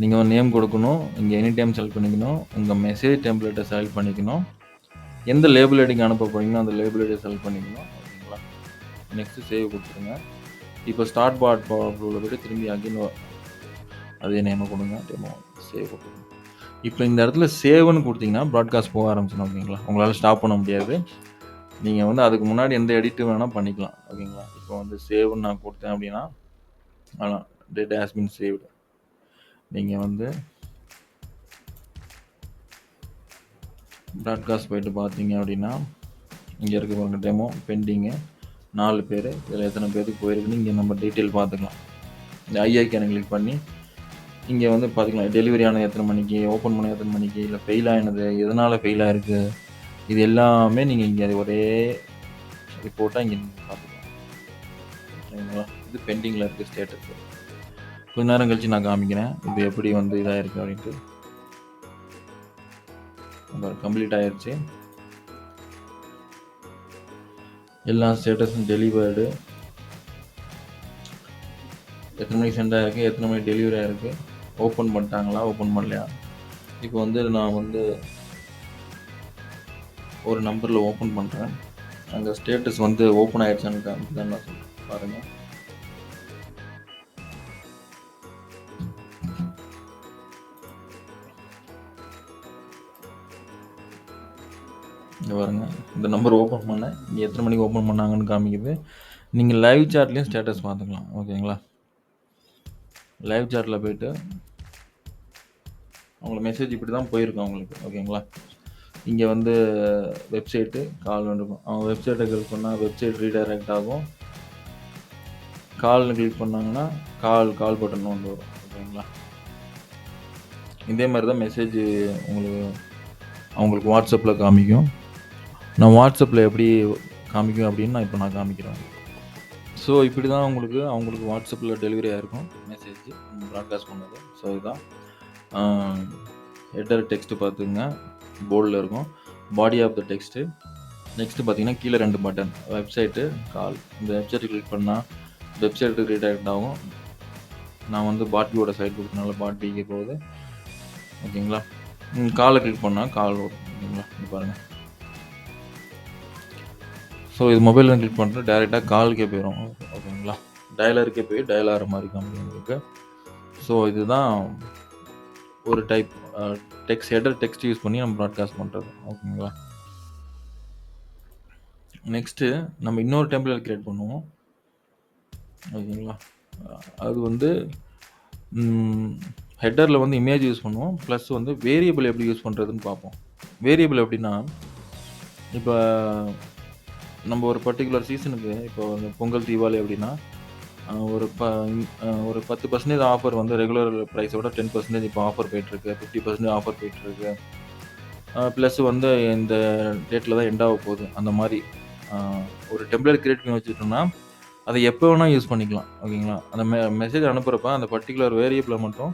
நீங்கள் ஒரு நேம் கொடுக்கணும். இங்கே எனி டைம் செலக்ட் பண்ணிக்கணும். உங்கள் மெசேஜ் டெம்ப்ளேட்டை செலக்ட் பண்ணிக்கணும். எந்த லேபிள் ஐடிக்கு அனுப்ப போகிறீங்கன்னா அந்த லேபிள் ஐடியை செலக்ட் பண்ணிக்கணும். ஓகேங்களா? நெக்ஸ்ட்டு சேவ் கொடுத்துருங்க. இப்போ ஸ்டார்ட் பாட் பவர்ஃபுல்ல போய்ட்டு திரும்பி அகைன் அதே நேமை கொடுங்க. டெமோ சேவ் கொடுத்துருங்க. இப்போ இந்த இடத்துல சேவ்னு கொடுத்தீங்கன்னா ப்ராட்காஸ்ட் போக ஆரம்பிச்சிடும். ஓகேங்களா? உங்களால் ஸ்டாப் பண்ண முடியாது. நீங்கள் வந்து அதுக்கு முன்னாடி எந்த எடிட்டும் வேணால் பண்ணிக்கலாம். ஓகேங்களா? இப்போ வந்து சேவ்னு நான் கொடுத்தேன் அப்படின்னா ஆனால் டேட்டா ஹாஸ் பீன் சேவ்டு. நீங்கள் வந்து ப்ராட்காஸ்ட் போய்ட்டு பார்த்தீங்க அப்படின்னா இங்கே இருக்க பாருங்க டெமோ பெண்டிங்கு 4 பேர். இதில் எத்தனை பேருக்கு போயிருக்குன்னு இங்கே நம்ம டீட்டெயில் பார்த்துக்கலாம். இந்த ஐஐக்கான கிளிக் பண்ணி இங்கே வந்து பார்த்துக்கலாம். டெலிவரி ஆனது எத்தனை மணிக்கு, ஓப்பன் பண்ண எத்தனை மணிக்கு, இல்லை ஃபெயில் ஆனது எதனால் ஃபெயில் ஆகிருக்கு, இது எல்லாமே நீங்கள் இங்கே ஒரே ரிப்போர்ட்டாக இங்கே நீங்கள் பார்த்துக்கலாம். ஓகேங்களா. இது பெண்டிங்கில் இருக்குது ஸ்டேட்டஸ். கொஞ்ச நேரம் கழிச்சு நான் காமிக்கிறேன் இது எப்படி வந்து இதாக இருக்குது அப்படின்ட்டு. கம்ப்ளீட் ஆயிடுச்சு. எல்லா ஸ்டேட்டஸும் டெலிவர்டு, எத்தனை மணிக்கு சென்ட் ஆகிருக்கு, எத்தனை மணிக்கு டெலிவரி ஆகிருக்கு, ஓப்பன் பண்ணிட்டாங்களா ஓப்பன் பண்ணலையா. இப்போ வந்து நான் வந்து ஒரு நம்பரில் ஓப்பன் பண்ணுறேன். அங்கே ஸ்டேட்டஸ் வந்து ஓப்பன் ஆகிடுச்சான்னு காமிக்குதான் நான் சொல்கிறேன் பாருங்கள். இங்கே பாருங்க, இந்த நம்பர் ஓப்பன் பண்ணேன். இங்கே எத்தனை மணிக்கு ஓப்பன் பண்ணாங்கன்னு காமிக்குது. நீங்கள் லைவ் சாட்லேயும் ஸ்டேட்டஸ் பார்த்துக்கலாம். ஓகேங்களா. லைவ் சாட்டில் போய்ட்டு அவங்களுக்கு மெசேஜ் இப்படி தான் போயிருக்கும் அவங்களுக்கு. ஓகேங்களா. இங்கே வந்து வெப்சைட்டு கால் வந்துருக்கும். அவங்க வெப்சைட்டை கிளிக் பண்ணால் வெப்சைட் ரீடைரக்ட் ஆகும். கால்னு கிளிக் பண்ணாங்கன்னா கால் பட்டன் வந்து வரும். ஓகேங்களா. இதே மாதிரி தான் மெசேஜ் அவங்களுக்கு வாட்ஸ்அப்பில் காமிக்கும். நான் வாட்ஸ்அப்பில் எப்படி காமிக்கும் அப்படின்னு நான் காமிக்கிறேன். ஸோ இப்படி தான் அவங்களுக்கு வாட்ஸ்அப்பில் டெலிவரி ஆகிருக்கும் மெசேஜ் ப்ராட்காஸ்ட் பண்ணது. ஸோ இதுதான் ஹெட்டர் டெக்ஸ்ட்டு பார்த்துங்க, போர்டில் இருக்கும். Body of the text. Next பார்த்தீங்கன்னா கீழே 2 பட்டன், வெப்சைட்டு, கால். இந்த வெப்சைட்டு கிளிக் பண்ணால் வெப்சைட்டு ரீடைரக்ட் ஆகும். நான் வந்து பாட்பியோட சைட் கொடுத்தனால பாட்பிக்கு போகுது. ஓகேங்களா. காலை கிளிக் பண்ணால் கால் வரும். ஓகேங்களா. இது பாருங்கள். ஸோ இது மொபைலில் கிளிக் பண்ணிட்டு டேரெக்டாக காலுக்கே போயிடும். ஓகேங்களா. டயலருக்கே போய் டயல் ஆகிற மாதிரி காமிக்கும் உங்களுக்கு. ஸோ இதுதான் ஒரு டைப் ஹெட்டர் டெக்ஸ்ட் யூஸ் பண்ணி நம்ம ப்ராட்காஸ்ட் பண்ணுறது. ஓகேங்களா. நெக்ஸ்ட்டு நம்ம இன்னொரு டெம்ப்ளேட் க்ரியேட் பண்ணுவோம். ஓகேங்களா. அது வந்து ஹெட்டரில் வந்து இமேஜ் யூஸ் பண்ணுவோம், ப்ளஸ் வந்து வேரியபிள் எப்படி யூஸ் பண்ணுறதுன்னு பார்ப்போம். வேரியபிள் எப்படின்னா, இப்போ நம்ம ஒரு பர்டிகுலர் சீசனுக்கு, இப்போ வந்து பொங்கல், தீபாவளி அப்படின்னா ஒரு 10% ஆஃபர் வந்து ரெகுலர் ப்ரைஸோட 10% இப்போ ஆஃபர் போயிட்டுருக்கு, 50% ஆஃபர் போயிட்டுருக்கு. ப்ளஸ் வந்து இந்த டேட்டில் தான் எண்ட் ஆக போகுது. அந்த மாதிரி ஒரு டெம்ப்ளேட் க்ரியேட் பண்ணி வச்சுட்டோம்னா அதை எப்போ வேணால் யூஸ் பண்ணிக்கலாம். ஓகேங்களா. அந்த மெசேஜ் அனுப்புகிறப்ப அந்த பர்டிகுலர் வேரியபிளை மட்டும்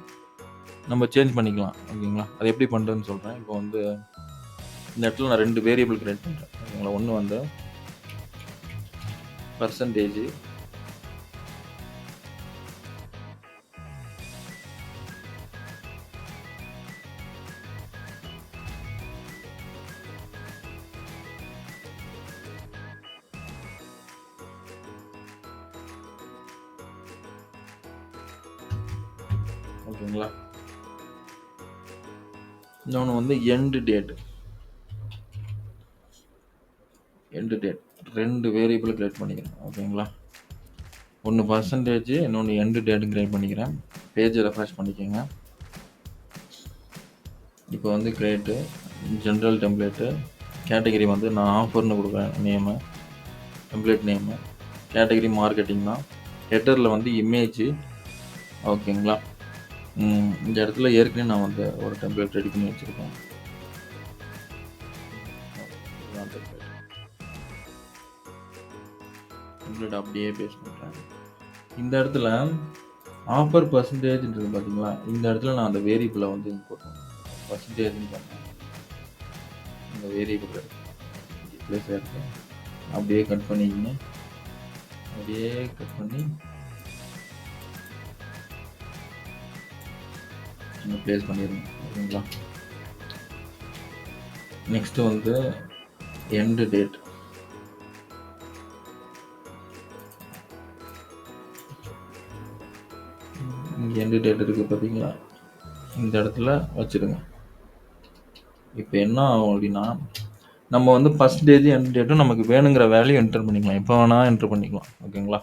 நம்ம சேஞ்ச் பண்ணிக்கலாம். ஓகேங்களா. அது எப்படி பண்ணுறதுன்னு சொல்கிறேன். இப்போ வந்து இந்த இடத்துல நான் 2 வேரியபிள் க்ரியேட் பண்ணுறேன். ஓகேங்களா. ஒன்று வந்து பர்சன்டேஜ், ஓகேங்களா. இன்னொன்று வந்து எண்டு டேட். 2 வேரியபிள் கிரியேட் பண்ணிக்கிறேன். ஓகேங்களா. ஒன்று பர்சன்டேஜ், இன்னொன்று எண்டு டேட்டு கிரியேட் பண்ணிக்கிறேன். பேஜை ரெஃப்ரெஷ் பண்ணிக்கோங்க. இப்போ வந்து கிரியேட்டு, ஜென்ரல் டெம்ப்ளேட்டு, கேட்டகரி வந்து நான் ஆஃபர்னு கொடுக்குறேன், name, template name, category marketing தான். ஹெட்டரில் வந்து இமேஜ். ஓகேங்களா. இந்த இடத்துல ஏற்கனவே நான் வந்து ஒரு டெம்ப்ளேட் ரெடி பண்ணி வச்சுருக்கேன். டெம்ப்ளேட் அப்படியே பேஸ்ட் பண்ணுறேன். இந்த இடத்துல ஆஃபர் பர்சன்டேஜ்ன்றது பார்த்தீங்களா, இந்த இடத்துல நான் அந்த வேரியபிளை வந்து போட்டேன். பர்சன்டேஜ்னு பண்ணேன். இந்த வேரியபிள் ப்ளேஸ் இருக்கு. அப்படியே கட் பண்ணிக்கிங்க. அப்படியே கட் பண்ணி இங்கே ப்ளேஸ் பண்ணிடுங்க. ஓகேங்களா. நெக்ஸ்ட்டு வந்து எண்டு டேட். இங்கே எண்டு டேட் இருக்குது பார்த்தீங்களா, இந்த இடத்துல வச்சுடுங்க. இப்போ என்ன ஆகும் அப்படின்னா, நம்ம வந்து பர்சன்டேஜ் எண்ட் டேட்டும் நமக்கு வேணுங்கிற வேல்யூ என்டர் பண்ணிக்கலாம். எப்போ வேணால் என்டர் பண்ணிக்கலாம். ஓகேங்களா.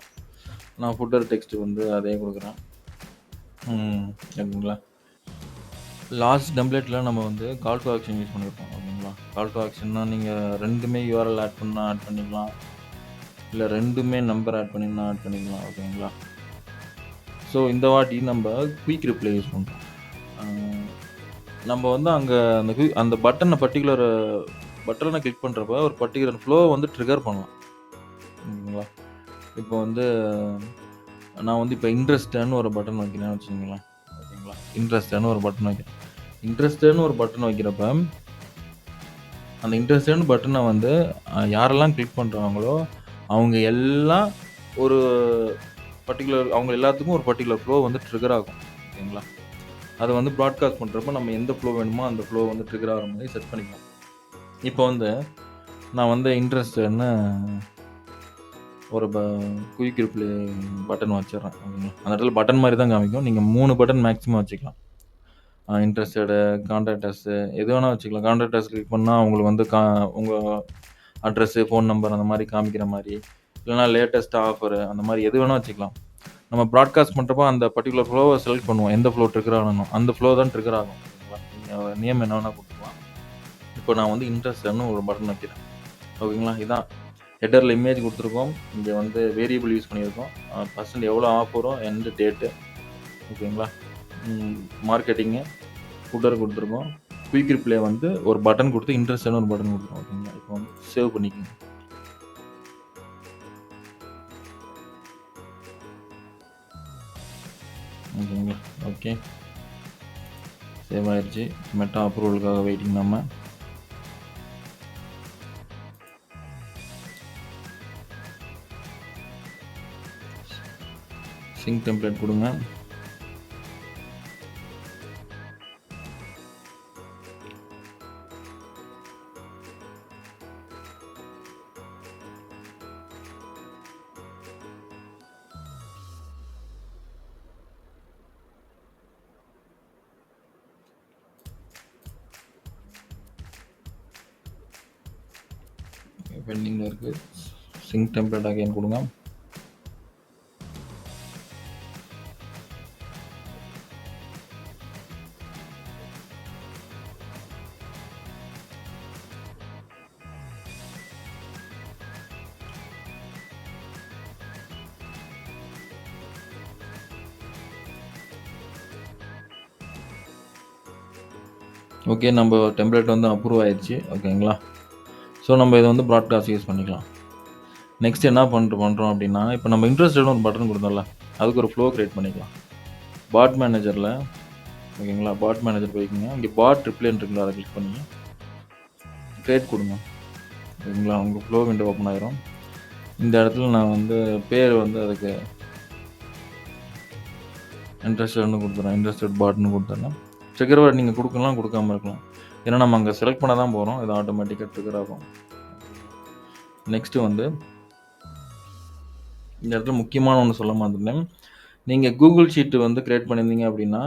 நான் ஃபுட்டர் டெக்ஸ்ட் வந்து அதே கொடுக்குறேன். ஓகேங்களா. லாஸ்ட் டெம்ப்ளேட்டில் நம்ம வந்து கால் டு ஆக்ஷன் யூஸ் பண்ணியிருப்போம். ஓகேங்களா. கால் டு ஆக்ஷன்னா நீங்கள் 2மே URL ஆட் பண்ணால் ஆட் பண்ணிக்கலாம், இல்லை 2மே நம்பர் ஆட் பண்ணினா ஆட் பண்ணிக்கலாம். ஓகேங்களா. ஸோ இந்த வாட்டி நம்ம குயிக் ரிப்ளை யூஸ் பண்ணுறோம். நம்ம வந்து அங்கே அந்த பர்டிகுலர் பட்டனை கிளிக் பண்ணுறப்ப ஒரு பர்டிகுலர் ஃப்ளோ வந்து ட்ரிகர் பண்ணலாம். ஓகேங்களா. இப்போ வந்து நான் வந்து இப்போ இன்ட்ரெஸ்ட்டுன்னு ஒரு பட்டன் வைக்கிறேன்னு வச்சுக்கோங்களேன். ஓகேங்களா? இன்ட்ரெஸ்ட்டுன்னு ஒரு பட்டன் வைக்கிறேன். இன்ட்ரெஸ்ட்டுன்னு ஒரு பட்டன் வைக்கிறப்ப, அந்த இன்ட்ரெஸ்ட்டுன்னு பட்டன வந்து யாரெல்லாம் கிளிக் பண்றாங்களோ, அவங்க எல்லாம் ஒரு அவங்க எல்லாத்துக்கும் ஒரு பர்ட்டிகுலர் ஃப்ளோ வந்து ட்ரிகர் ஆகும். ஓகேங்களா? அத வந்து ப்ராட்காஸ்ட் பண்றப்ப நம்ம எந்த ஃப்ளோ வேணுமோ, அந்த ஃப்ளோ வந்து ட்ரிகர் ஆகுற மாரி செட் பண்ணிக்கலாம். இப்போ வந்து நான் வந்து இன்ட்ரெஸ்ட்டுன்னு ஒரு குயிக் ரிப்ளை பட்டன் வச்சுர்றேன். ஓகேங்களா? அந்த இடத்துல பட்டன் மாரி தான் காமிக்கும். நீங்க 3 பட்டன் மேக்ஸிமம் வச்சுக்கலாம். இன்ட்ரெஸ்டடு, கான்டாக்ட் அஸ்ஸு எது வேணா வச்சுக்கலாம். கான்டாக்ட் அஸ் கிளிக் பண்ணா உங்களுக்கு வந்து உங்க அட்ரஸு, ஃபோன் நம்பர் அந்த மாரி காமிக்கிற மாரி, இல்லன்னா லேட்டஸ்ட் ஆஃபரு அந்த மாரி எது வேணா வச்சுக்கலாம். நம்ம ப்ராட்காஸ்ட் பண்றப்போ அந்த பர்ட்டிகுலர் ஃப்ளோவ செலக்ட் பண்ணுவோம். எந்த ஃப்ளோ ட்ரிகர் ஆகணும். அந்த ஃப்ளோ தான் ட்ரிகர் ஆகும். ஓகேங்களா? நீங்க நேம் என்ன வேணா குடுத்துக்கலாம். இப்போ நான் வந்து இன்ட்ரெஸ்ட்ன்னு ஒரு பட்டன் வைக்கிறேன். ஓகேங்களா? இதான் ஹெட்டர்ல இமேஜ் குடுத்துருக்கோம். இங்க வந்து வேரியபிள் யூஸ் பண்ணியிருக்கோம். பர்சன்ட் எவ்வளோ ஆஃப் வரும், எந்த டேட்டு. ஓகேங்களா? மார்க்கெட்டிங்கு, ஃபுட்டர் குடுத்துருக்கோம். குயிக் ரிப்ளை வந்து ஒரு பட்டன் குடுத்து இன்ட்ரெஸ்ட்ன்னு ஒரு பட்டன் குடுத்துருக்கோம். ஓகேங்களா? இப்போ வந்து சேவ் பண்ணிக்கங்க. ஓகேங்களா? ஓகே. சேவ் ஆயிருச்சு. மெட்டா அப்ரூவலுக்காக வெயிட்டிங் நம்ம. சிங்க் டெம்ப்ளேட் குடுங்க. பெண்டிங்ல இருக்கு. சிங்க் டெம்ப்ளேட் அகைன் குடுங்க. ஓகே. நம்ம டெம்ப்ளேட் வந்து அப்ரூவ் ஆயிருச்சு. ஓகேங்களா? ஸோ நம்ம இத வந்து ப்ராட்காஸ்ட் யூஸ் பண்ணிக்கலாம். நெக்ஸ்ட் என்ன பண்றோம் அப்டின்னா, இப்போ நம்ம இன்ட்ரெஸ்டட்னு ஒரு பட்டன் குடுத்தோம்ல, அதுக்கு ஒரு ஃப்ளோ கிரியேட் பண்ணிக்கலாம். பாட் மேனேஜர்ல ஓகேங்களா? பாட் மேனேஜர் போய்க்கங்க. இங்க பாட் ரிப்ளைன்னு இருக்குல்ல, அத கிளிக் பண்ணி கிரியேட் குடுங்க. ஓகேங்களா? உங்க ஃப்ளோ விண்டோ ஓப்பன் ஆயிரும். இந்த இடத்துல நான் வந்து பேர் வந்து அதுக்கு இன்ட்ரெஸ்டட்னு குடுத்துறேன். இன்ட்ரெஸ்டட் பாட்ன்னு குடுத்துறேன். ட்ரிகர் வேர்ட் நீங்க குடுக்கலாம், குடுக்காம இருக்கலாம். ஏன்னா நம்ம அங்க செலக்ட் பண்ண தான் போறோம். இது ஆட்டோமேட்டிக்கா ட்ரிகர் ஆகும். நெக்ஸ்ட் வந்து இந்த இடத்துல முக்கியமான ஒண்ணு சொல்ல மறந்துட்டேன். நீங்க Google ஷீட் வந்து கிரியேட் பண்ணியிருந்தீங்க அப்டின்னா,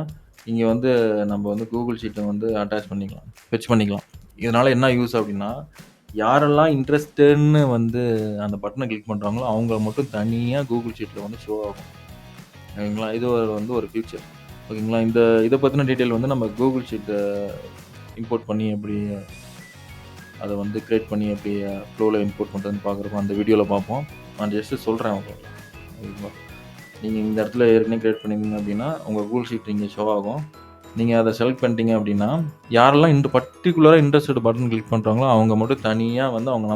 இங்க வந்து நம்ம வந்து Google ஷீட்ட வந்து அட்டாச் பண்ணிக்கலாம். ஃபெட்ச் பண்ணிக்கலாம். இதனால என்ன யூஸ் அப்டின்னா, யாரெல்லாம் இன்ட்ரெஸ்டட்ன்னு வந்து அந்த பட்டன கிளிக் பண்றாங்களோ, அவங்க மட்டும் தனியா Google ஷீட்ல வந்து ஷோ ஆகும். ஓகேங்களா? இது வந்து ஒரு ஃபியூச்சர். ஓகேங்களா? இத பத்தின டீட்டெயில் வந்து நம்ம Google ஷீட்ட இம்போர்ட் பண்ணி எப்டி அத வந்து கிரியேட் பண்ணி எப்டி ஃப்ளோல இம்போர்ட் பண்றதுன்னு பார்க்குறப்போ அந்த வீடியோல பார்ப்போம். நான் ஜஸ்ட் சொல்றேன் ஓகேங்களா? ஓகேங்களா? நீங்க இந்த இடத்துல ஏற்கனவே கிரியேட் பண்ணியிருந்தீங்க அப்டின்னா, உங்க Google ஷீட் இங்க ஷோ ஆகும். நீங்க அத செலக்ட் பண்ணிட்டீங்க அப்டின்னா, யாரெல்லாம் பர்ட்டிகுலரா இன்ட்ரெஸ்டட் பட்டன் கிளிக் பண்றாங்களோ, அவங்க மட்டும் தனியா வந்து அவங்க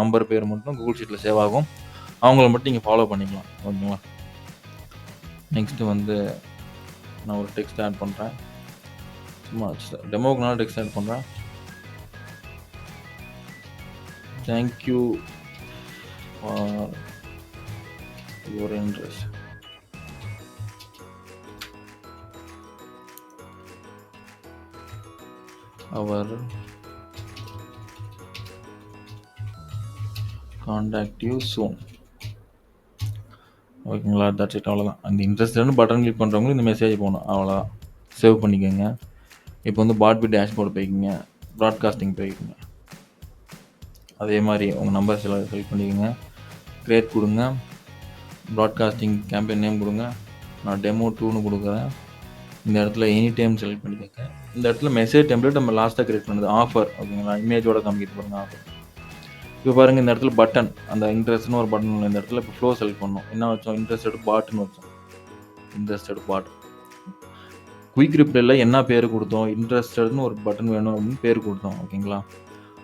நம்பர் பேர் மட்டும் Google ஷீட்ல சேவ் ஆகும். அவங்கள மட்டும் நீங்க ஃபாலோ பண்ணிக்கலாம். ஓகேங்களா? நெக்ஸ்ட் வந்து நான் ஒரு டெக்ஸ்ட் ஆட் பண்றேன். சும்மா டெமோக்குனால டெக்ஸ்ட் ஆட் பண்றேன். Thank you for your interest. Our contact you soon. ஓகேங்களா? தட்ஸ் இட் அவ்வளோதான். அந்த இன்ட்ரெஸ்ட்னு பட்டன் கிளிக் பண்ணுறவங்களுக்கு இந்த மெசேஜ் போகணும். அவ்வளோதான். சேவ் பண்ணிக்கோங்க. இப்போ வந்து பாட்பி டேஷ்போர்டு போய்க்கிங்க. ப்ராட்காஸ்டிங் போய்க்கிங்க. அதே மாதிரி உங்கள் நம்பர் செலக்ட் பண்ணிக்கோங்க. கிரியேட் கொடுங்க. ப்ராட்காஸ்டிங் கேம்பெயின் நேம் கொடுங்க. நான் டெமோ 2ன்னு கொடுக்குறேன். இந்த இடத்துல எனி டைம் செலக்ட் பண்ணிக்கோங்க. இந்த இடத்துல மெசேஜ் டெம்ப்ளேட் நம்ம லாஸ்ட்டாக கிரியேட் பண்ணது ஆஃபர். ஓகேங்களா? இமேஜோட காமிக்கிட்டு பாருங்க ஆஃபர். இப்போ பாருங்கள் இந்த இடத்துல பட்டன் அந்த இன்ட்ரெஸ்ட்னு ஒரு பட்டன் இந்த இடத்துல இப்போ ஃப்ளோ செலக்ட் பண்ணோம். என்ன வச்சோம்? இன்ட்ரெஸ்டட் பாட்னு வச்சோம். இன்ட்ரெஸ்டட் பாட். குயிக் ரிப்ளைல என்ன பேர் கொடுத்தோம்? இன்ட்ரெஸ்டட்னு ஒரு பட்டன் வேணும் அப்படின்னு பேர் கொடுத்தோம். ஓகேங்களா?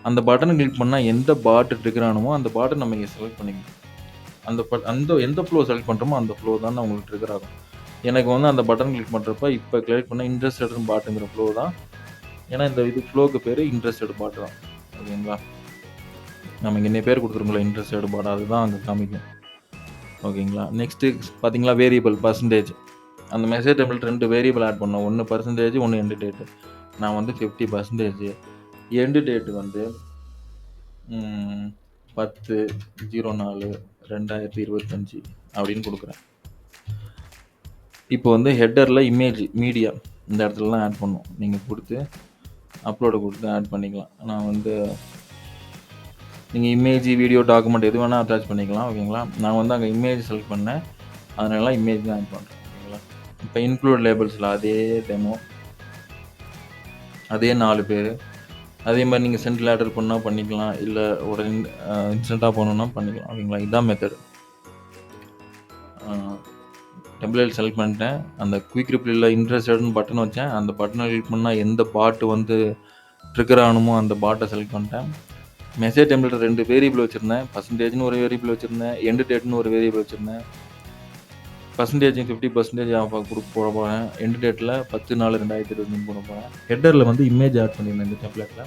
அந்த பட்டனை கிளிக் பண்ணால் எந்த பாட் ட்ரிகர் ஆனுமோ அந்த பாட்டை நம்ம இங்கே செலக்ட் பண்ணிக்கணும். அந்த எந்த ஃப்ளோ செலக்ட் பண்ணுறோமோ அந்த ஃப்ளோ தான் உங்களுக்கு ட்ரிகர் ஆகும். எனக்கு வந்து அந்த பட்டன் கிளிக் பண்ணுறப்ப இப்போ கிளிக் பண்ண இன்ட்ரெஸ்டட் பாட்டுங்கிற ஃப்ளோ தான். ஏன்னா இந்த இது ஃப்ளோக்கு பேர் இன்ட்ரெஸ்டட் பாட்டு தான். ஓகேங்களா? நம்ம இங்கே என்ன பேர் கொடுத்துருக்கோம்ல இன்ட்ரெஸ்டட் பாட்டு, அதுதான் அங்கே காமிக்கும். ஓகேங்களா? நெக்ஸ்ட்டு பார்த்தீங்களா வேரியபிள் பர்சன்டேஜ். அந்த மெசேஜ் டெம்ப்ளேட் 2 வேரியபிள் ஆட் பண்ணோம். ஒன்று பர்சன்டேஜ், ஒன்று எண்டு டேட்டு. நான் வந்து 50%. எண்டு டேட்டு வந்து 10/04/2025 அப்படின்னு கொடுக்குறேன். இப்போ வந்து ஹெட்டரில் இமேஜ் மீடியா இந்த இடத்துலலாம் ஆட் பண்ணணும். நீங்கள் கொடுத்து அப்லோடு கொடுத்து ஆட் பண்ணிக்கலாம். நான் வந்து நீங்கள் இமேஜ், வீடியோ, டாக்குமெண்ட் எது வேணால் அட்டாச் பண்ணிக்கலாம். ஓகேங்களா? நான் வந்து அங்கே இமேஜ் செலக்ட் பண்ணேன், அதனால இமேஜ் தான் ஆட் பண்ணுறேன். ஓகேங்களா? இப்போ இன்க்ளூட் லேபிள்ஸில் அதே டெமோ, அதே 4 பேர். அதே மாதிரி நீங்கள் சென்ட் லேட்டர் பண்ணால் பண்ணிக்கலாம், இல்லை உடனே இன்ஸ்டண்ட்டாக பண்ணணுன்னா பண்ணிக்கலாம். ஓகேங்களா? இதுதான் மெத்தடு. டெம்ப்ளேட் செலக்ட் பண்ணிட்டேன். அந்த குயிக் ரிப்ளைல இன்ட்ரெஸ்டட்னு பட்டன் வச்சேன். அந்த பட்டனை கிளிக் பண்ணால் எந்த பாட்டு வந்து ட்ரிகர் ஆகணுமோ அந்த பாட்டை செலக்ட் பண்ணிட்டேன். மெசேஜ் டெம்ப்ளேட் 2 வேரியபிள் வச்சுருந்தேன். பர்சன்டேஜ்னு ஒரு வேரியபிள் வச்சுருந்தேன், எண்டு டேட்னு ஒரு வேரியபிள் வச்சுருந்தேன். பர்சன்டேஜ் 50% ஆஃப் போட போகிறேன். எண்டு டேட்டில் 10/4/2023 போட போகிறேன். ஹெட்டரில் வந்து இமேஜ் ஆட் பண்ணியிருந்தேன் இந்த டெம்ப்ளேட்டில்.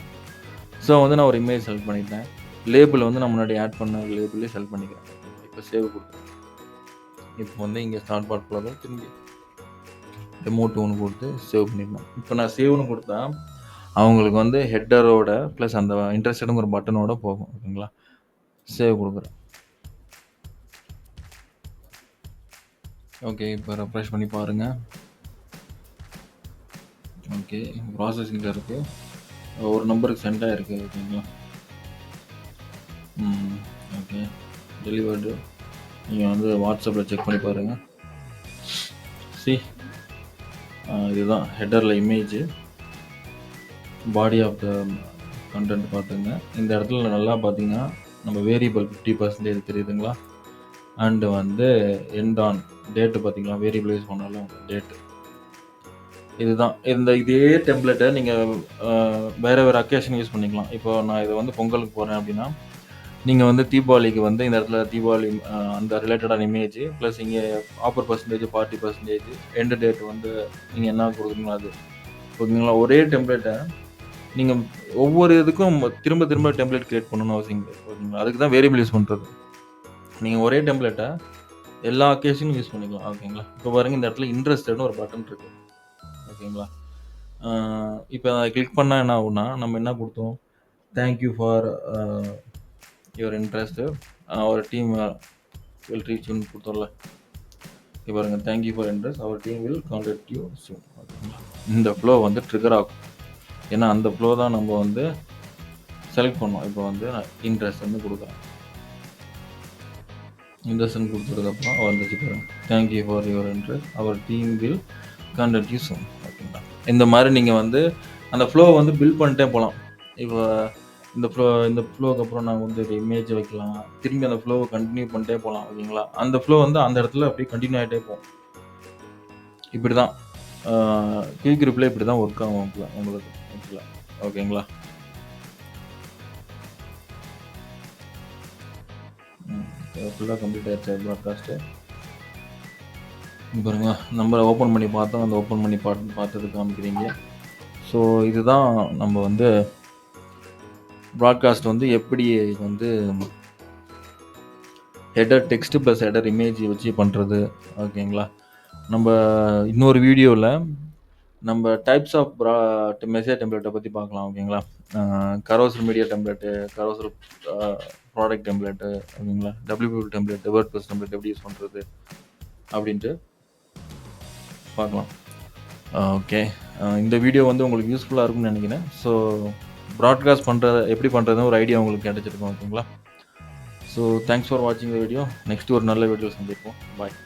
ஸோ வந்து நான் ஒரு இமேஜ் செலக்ட் பண்ணிட்டேன். லேபிள் வந்து நான் முன்னாடி ஆட் பண்ண லேபிளே செலக்ட் பண்ணிக்கிறேன். இப்போ சேவ் கொடுத்தேன். இப்போ வந்து இங்கே ஸ்டார்ட் பாட்குள்ள தான் திரும்பி டெமோ 2 கொடுத்து சேவ் பண்ணிடணும். இப்போ நான் சேவ்னு கொடுத்தா அவங்களுக்கு வந்து ஹெட்டரோட ப்ளஸ் அந்த இன்ட்ரெஸ்டடுங்கிற பட்டனோட போகும். ஓகேங்களா? சேவ் கொடுக்குறேன். ஓகே, இப்போ ரெஃப்ரெஷ் பண்ணி பாருங்கள். ஓகே, ப்ராசஸிங்கில் இருக்குது. ஒரு நம்பருக்கு சென்ட் ஆகிருக்கு. ஓகேங்களா? Okay, delivered. நீங்கள் வந்து வாட்ஸ்அப்பில் செக் பண்ணி பாருங்கள். இதுதான் ஹெட்டரில் image, body of the content பார்த்துங்க. இந்த இடத்துல நல்லா பார்த்தீங்கன்னா நம்ம வேரியபிள் 50% தெரியுதுங்களா? அண்டு வந்து எண்ட் ஆன் டேட்டு பார்த்தீங்களா? வேரியபிள் யூஸ் பண்ணாலும் டேட்டு. இதுதான் இதே டெம்ப்ளேட்டை நீங்கள் வேறு அக்கேஷன் யூஸ் பண்ணிக்கலாம். இப்போ நான் இதை வந்து பொங்கலுக்கு போகிறேன் அப்படின்னா, நீங்கள் வந்து தீபாவளிக்கு வந்து இந்த இடத்துல தீபாவளி அந்த ரிலேட்டடான இமேஜ் ப்ளஸ் இங்கே ஆஃபர் பர்சன்டேஜ் 40%, எண்டு டேட் வந்து நீங்கள் என்ன கொடுக்குறீங்களோ அது. ஓகேங்களா? ஒரே டெம்ப்ளேட்டை நீங்கள் ஒவ்வொரு இதுக்கும் திரும்ப திரும்ப டெம்ப்ளேட் க்ரியேட் பண்ணணும்னு அவசியம் இல்லை. ஓகேங்களா? அதுக்கு தான் வேரியபிள் யூஸ் பண்ணுறது. நீங்கள் ஒரே டெம்ப்ளேட்டை எல்லா அக்கேஷனும் யூஸ் பண்ணிக்கலாம். ஓகேங்களா? இப்போ பாருங்கள், இந்த இடத்துல இன்ட்ரெஸ்டட்னு ஒரு பட்டன் இருக்குது. ஓகேங்களா? இப்போ அதை கிளிக் பண்ணால் என்ன ஆகும்னா, நம்ம என்ன கொடுத்தோம், thank you for your interest, our team will reach யூன்னு கொடுத்தோம்ல. இப்போ பாருங்கள், thank you for interest, our team will contact you soon. ஓகேங்களா? இந்த ஃப்ளோ வந்து ட்ரிகர் ஆகும். ஏன்னா அந்த ஃப்ளோ தான் நம்ம வந்து செலக்ட் பண்ணோம். இப்போ வந்து நான் இன்ட்ரெஸ்ட்னு கொடுக்குறேன். இன்ட்ரெஸ்ட்னு கொடுத்ததுக்கப்புறம் வந்துச்சு பாருங்கள், thank you for your interest, our team will contact you soon. ஓகேங்களா? இந்த மாதிரி நீங்கள் வந்து அந்த ஃப்ளோ வந்து பில்ட் பண்ணிட்டே போகலாம். இப்போ இந்த ஃப்ளோக்கு அப்புறம் நான் வந்து ஒரு இமேஜ் வைக்கலாம், திரும்பி அந்த ஃப்ளோவை கண்டினியூ பண்ணிட்டே போகலாம். ஓகேங்களா? அந்த ஃப்ளோ வந்து அந்த இடத்துல அப்படியே கண்டினியூ ஆகிட்டே போகும். இப்படி தான் குயிக் ரிப்ளை இப்படி தான் ஒர்க் ஆகும் உங்களுக்கு. ஓகேங்களா? ஃபுல்லாக கம்ப்ளீட் ஆகிடுச்சு ப்ராட்காஸ்ட்டு. பாருங்க, நம்பரை ஓப்பன் பண்ணி பார்த்தோம், அந்த ஓப்பன் பண்ணி பார்த்தது காமிக்கிறீங்க. ஸோ இதுதான் நம்ம வந்து ப்ராட்காஸ்ட் வந்து எப்படி வந்து header text plus header image வச்சு பண்ணுறது. ஓகேங்களா? நம்ம இன்னொரு வீடியோவில் நம்ம டைப்ஸ் ஆஃப் மெசேஜ் டெம்ப்ளேட்டை பற்றி பார்க்கலாம். ஓகேங்களா? Carousel media template, carousel product template, ஓகேங்களா, WP டெம்ப்ளேட்டு, வேர்ட்ப்ரெஸ் டெம்ப்ளேட் எப்படி யூஸ் பண்ணுறது அப்படின்ட்டு பார்க்கலாம். ஓகே, இந்த வீடியோ வந்து உங்களுக்கு யூஸ்ஃபுல்லாக இருக்கும்னு நினைக்கிறேன். ஸோ ப்ராட்காஸ்ட் எப்படி பண்ணுறதுன்னு ஒரு ஐடியா உங்களுக்கு கிடைச்சிருக்கும். ஓகேங்களா? ஸோ தேங்க்ஸ் ஃபார் வாட்சிங் த வீடியோ. நெக்ஸ்ட் ஒரு நல்ல வீடியோ சந்திப்போம். பாய்.